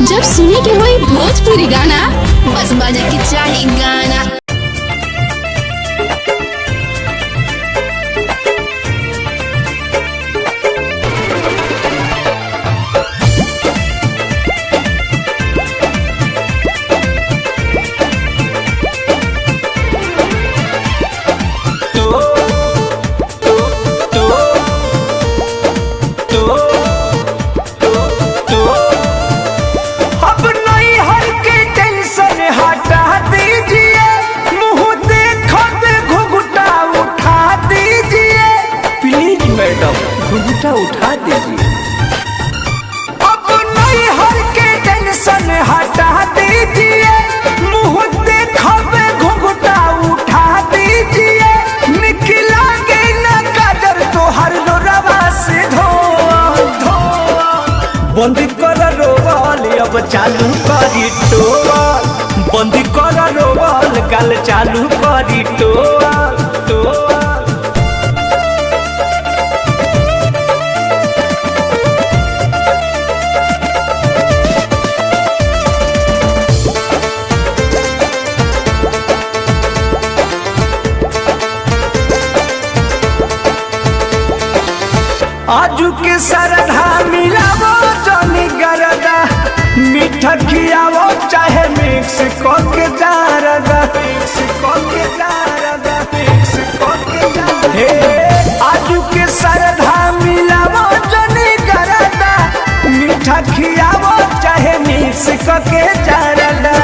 जब सुने के होई भोजपुरी गाना बस बजे के चाही गाना। घुंघटा उठा दीजिए। अब नहीं हर के टेंशन हटा दीजिए, मुँह देखबे घुंघटा उठा दीजिए। निकला के न काजर तो हर लोरवा से धो धो। बंद कर रोवल अब चालू करी टोल, बंद कर रोवल कल चालू करी टोल टोल। आजू के सरधा मिलावो जनी गरदा, मीठा खियावो चाहे मिक्स करके जारदा, मिक्स करके जारदा, मिक्स करके जारदा। हे आजू के सरधा मिलावो जनी गरदा, मीठा खियावो चाहे मिक्स करके जारदा।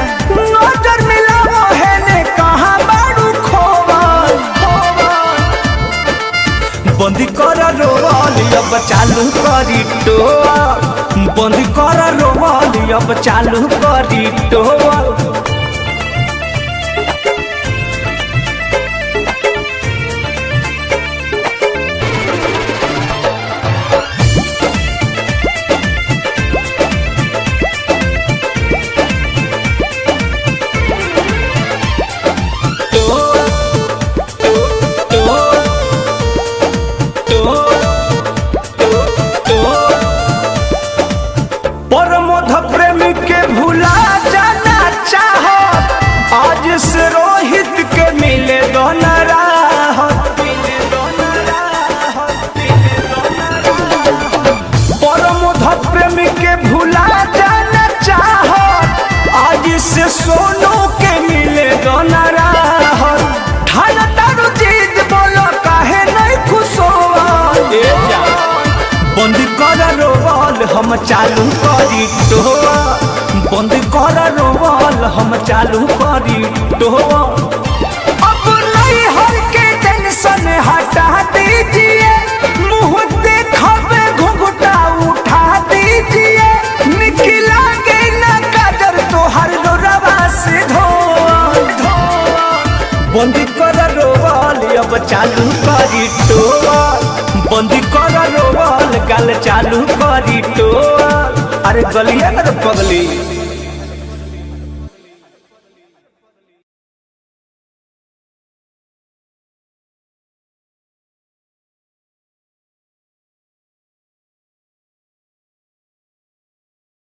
नजर मिलावो है ने कहाँ बाड़ू खोवल खोवल। बंद कर रोवल अब चालू करी टोल, बंद कर रोवल अब चालू करी टोल। परमोध प्रेमी के भुला जाना चाहो, आज से रोहित के मिले दोना राहत, मिले दोना राहत, मिले दोना राहत। परमोध प्रेमी के भुला जाना चाहो, आज से सोनू के मिले दोना राहत। ठान तारू जीत बोलो काहे नहीं खुश होवा। बंद कर रोवल हम चालू करी टोल, बंद कर रोवल हम चालू करी टोल। अब नहीं हर के टेंशन हटा दीजिए, मुँह देखबे घुंघटा उठा दीजिए। निकला के न काजर तो हर लोरवा से धो धो। बंद कर रोवल अब चालू करी टोल, बंद कर रोवल गल चालू करी टोल। अरे गलिया कर पगली।